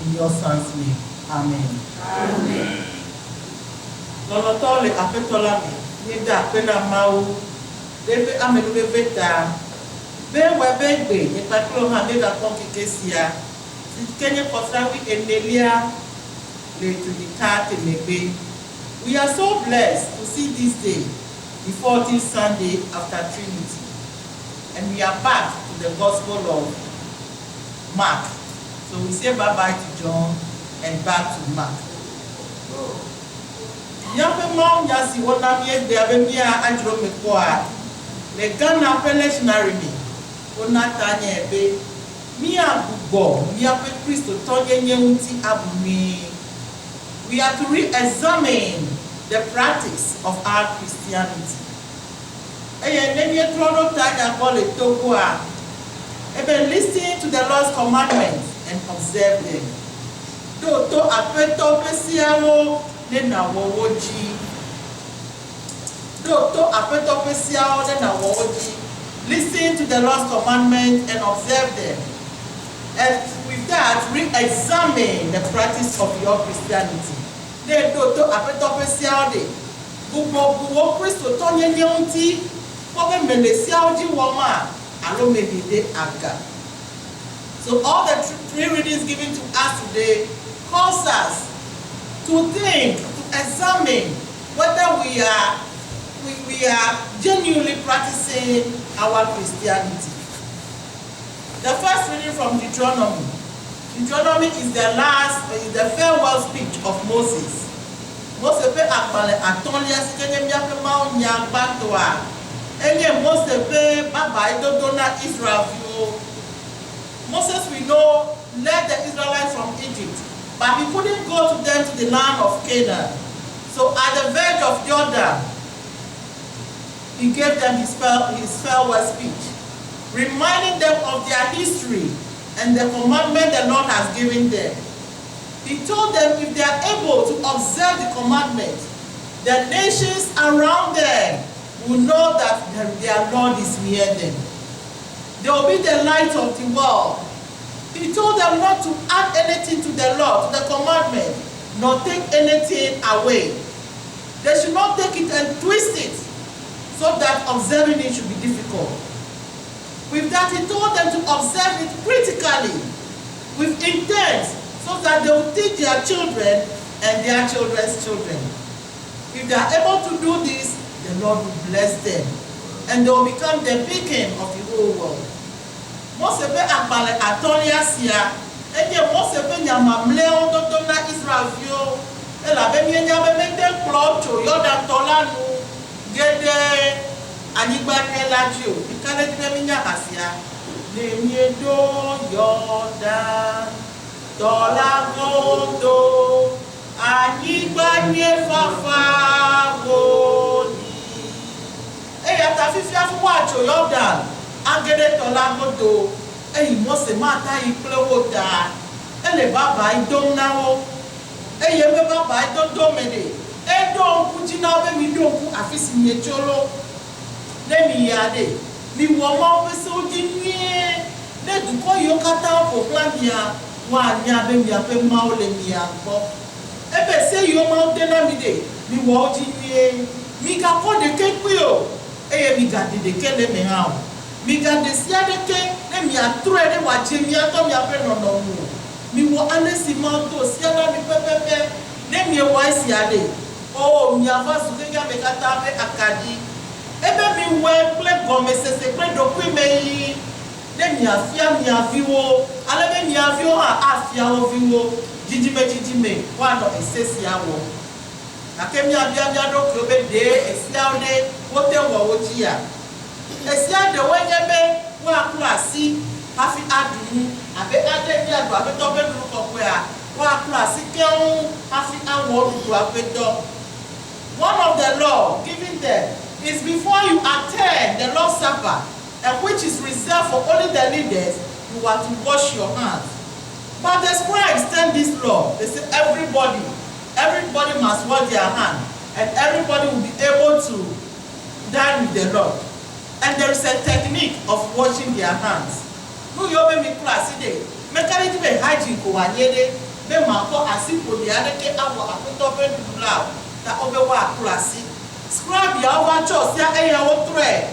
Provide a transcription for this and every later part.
In your son's name. Amen. Amen. Nolotole apetola mi. Nida pena mau. Debe amelube veta. Bewe begbe. Nepaklo hamega konki kesia. Kenye kosawi enelia. Le to the tate mebe. We are so blessed to see this day, the 14th Sunday after Trinity. And we are back to the Gospel of Mark. So we say bye-bye to John and back to Mark. Yape mom yasi wona mi de abemia ajro mekoa. Le Ghana lectionary mi. Wona tanya ebe. Mi abugo, mi ape Christo tonye nyewuti abumi. We are to re-examine the practice of our Christianity. Listen to the Lord's commandments and observe them. Listen to the Lord's commandments and observe them. And with that, re-examine the practice of your Christianity. So all the three readings given to us today cause us to think, to examine whether we are genuinely practicing our Christianity. The first reading from Deuteronomy. Deuteronomy is the farewell speech of Moses. Moses pe akbale atolia sikenye miape mao nyagbantoa. Enye Moses pe baba idodona Israel. Moses, we know, led the Israelites from Egypt, but he couldn't go to them to the land of Canaan. So at the verge of Jordan, he gave them his farewell speech, reminding them of their history and the commandment the Lord has given them. He told them if they are able to observe the commandment, the nations around them will know that their Lord is near them. They will be the light of the world. He told them not to add anything to the law, to the commandment, nor take anything away. They should not take it and twist it so that observing it should be difficult. With that, he told them to observe it critically, with intent, so that they will teach their children and their children's children. If they are able to do this, the Lord will bless them, and they will become the beacon of the whole world. Mose pe akbale atolia sia, enye Mose pe nyamamleo dodona Israel vio, ela be mienya be mende klocho yoda tolanu gede anigba relagio, ikale de minya asia. Le miedo yoda tolagodo anigba fafa goni. Eya ta fifia fu wacho yoda. Agede tolagodo, Mose mata iplewoda, ele baba idomnawo, yebe baba idodomede, edom kujina be mi domku afisi nyecholo, ne mi yade, mi woma pese ojinye, ne duko yokata po plania, wa nya be mi ape maole mi agbo. Ebe se yo ma odena mi de, mi wo ojinye, mi ga ko de kekwe o, mi ga de kele me ha. Mi ga desia de ke ne mi atro de wa jemi ato mi ape no mu mi wo anesi manto sia na mi pepepe ne mi wa isi ade o mi ava su ke ga me kata be akadi ebe mi we ple gome sese ple do kwi me yi ne mi afia mi aviwo ale be mi avio ha afia wo viwo jijime wa no esesi awo akemi abia do ko be de esia ode wote wo wotia esia de wenyebe wa klasi hafi adu abe ade bi adu abe to be duru kokwe a wa klasi keun hafi awo duru abe do. One of the law given them is before you attend the Lord's Supper, and which is reserved for only the leaders, you are to wash your hands. But the scribes tell this law. They say everybody must wash their hand, and everybody will be able to dine with the Lord. And there is a technique of washing their hands. No, you open me class today. Mekari be hygiene ko wanyede be mako asipo di adeke awo akoto be dula ta obe wa klasi scrub ya over chos ya eya wo tre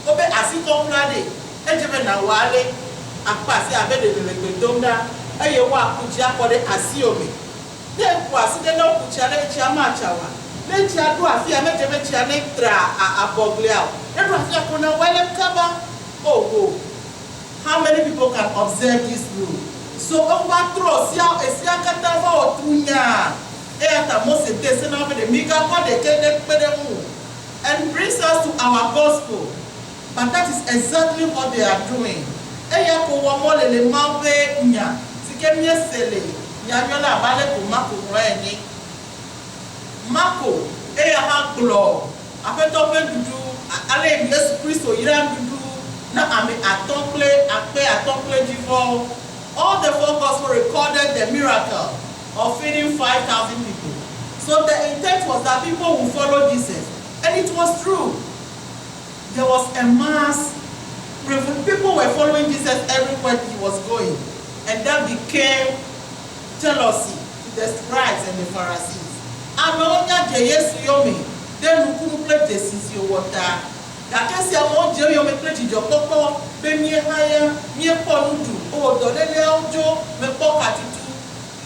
obe asiko plade ejebe na wale apasi abede de legbedomda eye wa kuji akode asiomi de kwasi de no kuji ale chi amachawa le chi adu afi amejebe chi ane tra abogliao edu afi akona wale kaba oh how many people can observe this rule? So over trust ya esia katava otunya eta mose tese na be miga kwa de kede pedemu and brings us to our gospel. But that is exactly what they are doing. Eya ko wo mo le mawe nya sikemye sele nya nyola bale ko mako reni mako eya ha glo apeto pe dudu ale Yesu Kristo ira dudu na ame atonple divo. All the four gospels recorded the miracle of feeding 5,000 people. So the intent was that people would follow Jesus. And it was true. There was a mass. People were following Jesus everywhere he was going. And that became jealousy to the scribes and the Pharisees. Amonya de Yesu yomi. Then who play the sisi water. Dakesi amo je yomi play the popo. Be mi haya mi ponudu. O do le ojo me poka tutu.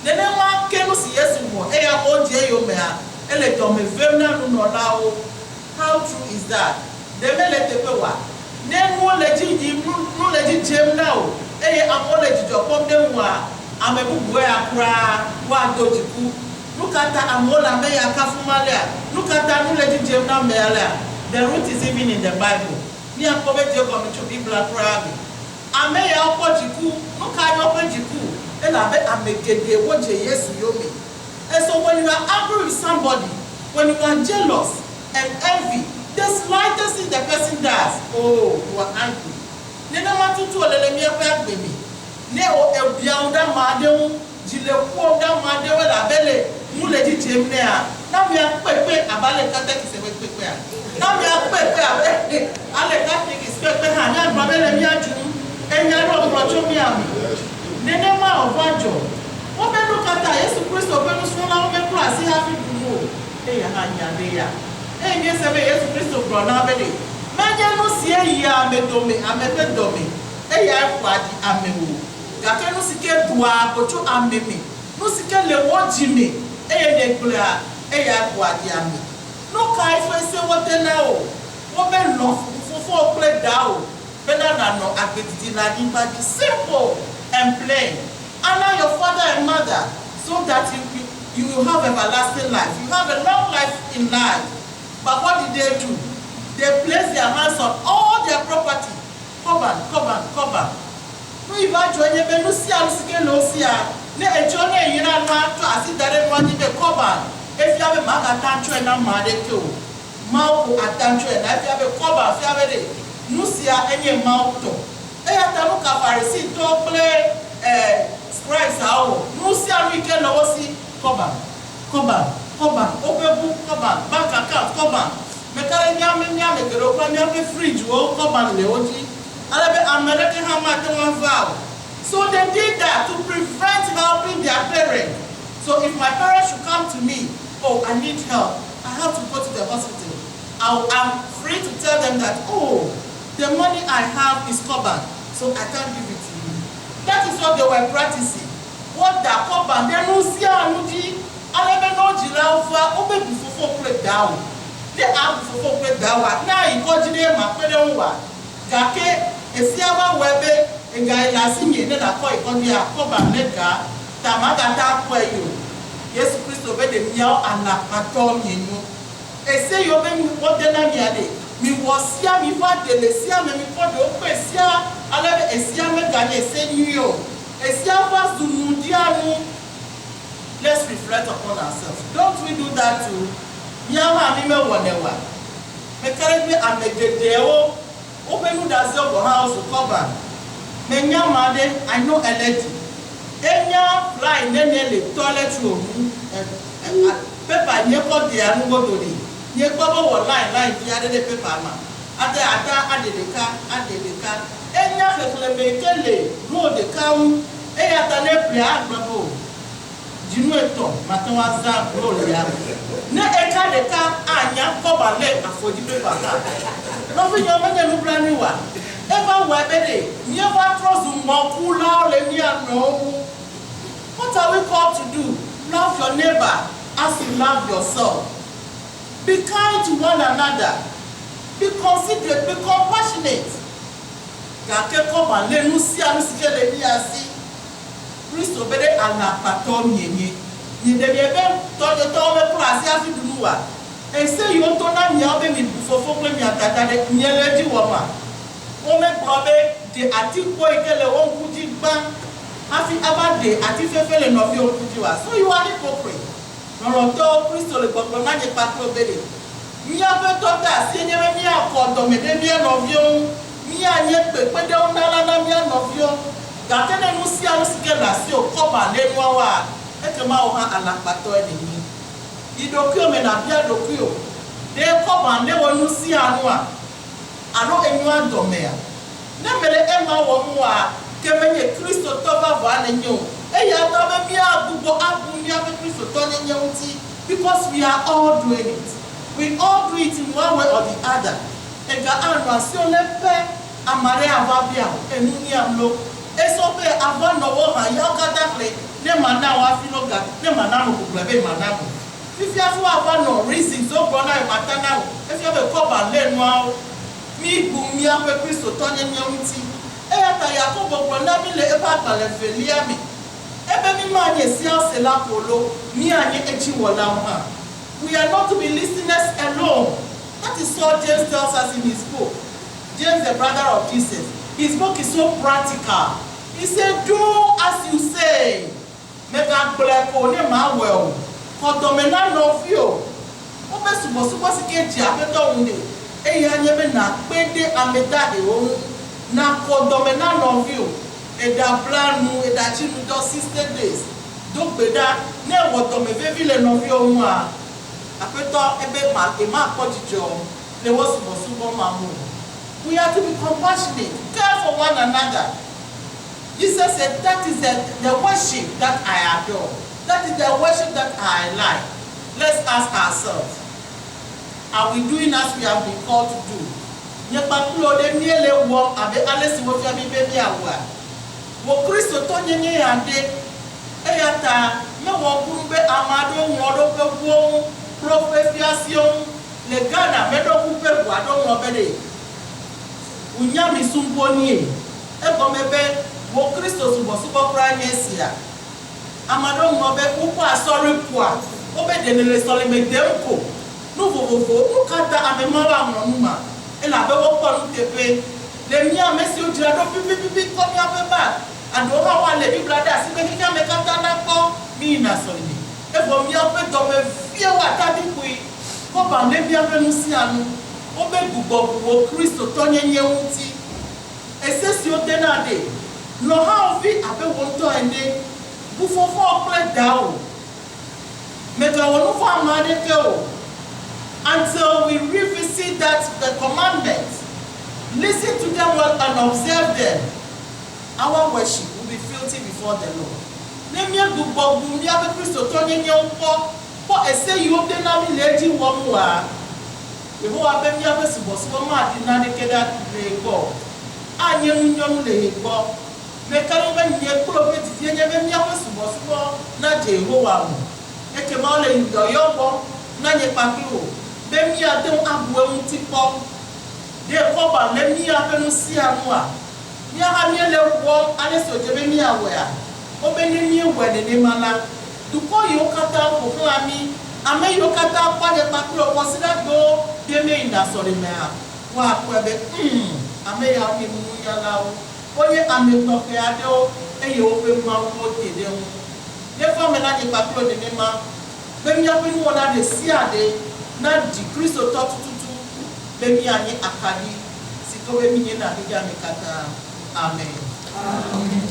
Nene ma kenu si Yesu mo. Eya oje yomi a. Ele to me vemna nu no lao. How true is that? They may let the power. Then no legit gem now. Eye acknowledge your problem wa. I'm a book where I cry. Wa dojiku. Look at that amola me ya kafumalia. Look at that no legit gem now me ala. The root is even in the Bible. Ni akobe je come to be black crab. Ame ya opojiku. Look at your opojiku. Then I bet amegede what je Yesu yomi. And so when you are angry with somebody, when you are jealous and envy, the slightest thing the person does, oh, you are angry. Nena matutu olele mi ape baby. Ne o ebianda madeu, jile ko da madewe la bele, mu leji jemne a. Na mi apepe abale kate ki se pepe a. Na mi apepe abe ale kate ki se pepe ha nya babele mi aju. Enya ro procho mi ami. Nene ma ovajo. Wo be no kata Yesu Kristo be no so na wo be kura si hafi dumo. E ya ha nya de ya. E ye se be Yesu Kristo bro na be de. Manya no sie ya amedome amepedome. E ya kwadi amewo. Gake no sike bua kocho ameme. No sike le wojime. E ye de kula e ya kwadi ame. No kai fo se wote na o. Wo be no fofo play da o. Be na no agbetiti na nimba di simple and plain. Honor your father and mother so that you will have everlasting life. You have a long life in life. But what did they do? They placed their hands on all their property. Cover. No even join you, no see how to no see. Ne enjoy you know to asitare no di be cover. If you have a magatancho and a madeto, mouth atancho and if you have a cover, if you have a no see any mouth to. They have to look at Pharisee to play scribes how no see how we can no see cover, open cover, bank account cover. Mekare nyame kero kwa nyame fridge wo cover le oji. Alabe American hammer to one vow. So they did that to prevent helping their parents. So if my parents should come to me, oh, I need help, I have to go to the hospital. I'm free to tell them that, oh, the money I have is covered, so I can't give it to you. That is what they were practicing. What they are covered, they don't see anuji. Alabe no jila over, obe bufofo play down. They are bufofo play down. Now you go to them, my parents wa. Gake esiaba webe enga ila sinye ne na ko ikondi akoba nega tamaga ta ko yo Yesu Kristo be de miao ana pato mienu ese yo be mi wode na mi ade mi wosia mi fa de lesia me mi ko de opesia alabe esia me gane ese niyo esia fa zumudia nu. Let's reflect upon ourselves. Don't we do that too? Miao ha mi me wonewa me kare me amegedeo open does your house to cover. Menya made, I know a lady. Enya fly nene toilet room. Pepper nyeko de anu go to di. Nyeko wo line di ade de paper ma. Ade the car. Enya fefle me kele road the car. Et à ta népria, bravo. Dis-nous et toi, maintenant à ça, gloria. Ne écart de cas, à n'y a pas balai, à faut dire pas ça. Non, vous n'y avez nous blâmer. Eva webede, mieux va trop zoom mon là les miens no. What are we called to do? Love your neighbor as you love yourself. Be kind to one another. Be considerate, be compassionate. Car quelqu'un va les nous si à nous si les bien assis. Christ obédé à la patron yéni. Ni de bien toi de toi me placer à vie de nous. Et c'est yon ton ami a bien mi faut que mi atata de ni le dit wama. On me promet de atipo et que le on kuti ban. Afi abade ati fefe le nofi on kuti wa. So you are hypocrite. Non l'auteur Christ le peuple n'a pas obédé. Mi a fait tota si ni mi a kodo me de bien novion. Mi a nye pe de on na na mi a novion. Gâté ne nous si a nous si que la si o koba le noa. Et que ma o ha ala pato e de mi. Idokio me na bia dokio. De koba le o nous si a noa. Alors enyoa domea na mele ema wo moa ke menye Kristo to ba va na nyo e ya to be bia gugo abu bia be Kristo to na nyo ti because we are all doing it. We all do it in one way or the other. E ga anwa si o le pe amare ava bia enu ni amlo e so pe ava no wo ha ya ga da ple ne mana wa fi no ga ne mana no ku be mana mo fi ava ava no reason so go na e mata na e fi be ko ba le no mi gumi ape Kristo tonye nyamti e ata Yakobo gbona mi le eba gbale felia mi ebe mi ma nye sianse la polo mi anye echi wola ha. We are not to be listeners alone. That is what James tells us in his book. James, the brother of Jesus, his book is so practical. He said, do as you say. Make a black one ma well. Kodomena no fio. Obe subo si keji abeto unde. Eya nyebe na pende ameda de o na kodomena no view e da planu e da chinu do 60 days do beda ne wodo me vevile no view mu a apeto ebe ma e ma kojijo le wo subo mamu. We are to be compassionate, care for one another. Jesus said that is the worship that I adore. That is the worship that I like. Let's ask ourselves, are we doing as we have been called to do? Nyekpakulo de miele wo abe alesi wo fi abi bebi awa. Wo Kristo to nyenye ande. Eyata me wo kurube amado nwodo pe wo profession le Ghana me do ku pe wa do no bede. Unya mi sumponi e. E go mebe wo Kristo subo kra nyesia. Amado nwobe ku kwa sorry kwa. Obe de ne le sole me demko. Nous nous kata amemara monuma et la bebo pour nous tepe les miens messieurs dirado pipi comme ya beba adora wa le biblada si be kika me kata na ko mi na solide e bo mi ape do me vie wa ta di kui ko ba le bia pe nous si anu o be gugo wo Kristo to nyenye unti e se si o tenade no ha ovi abe wonto ende bu fofo ple dao me ga wonu fa amade ke o. Until we revisit the commandments, listen to them well and observe them, our worship will be filthy before the Lord. Nemia gubo gumia be Kristo tonye nyonko po ese yote na mi leji womwa. Eho abe mi abe sibo ma di na de keda le go. Anye nyonu le go. Me karo be nye prophet tie nye be mi abe sibo na Jehovah mu. Eke ma le yoyo na nye pakiro. Bemi a dem abue mutipo de koba le mi a penu si anwa mi a mi le wo ane so je be mi a we a obeni mi we ne mala du ko yo kata ko fun ami ame yo kata pa de pakuro consider go de me inda sorry me a wa ko be ame ya mi mu ya lawo oye ame to fe ade o e yo pe ma wo te de un de fo me na de pakuro de ne ma be mi a penu wona de si ade na di Kristo to tutu bemi anye akadi siko bemi nye na bija mekata. Amen. Amen.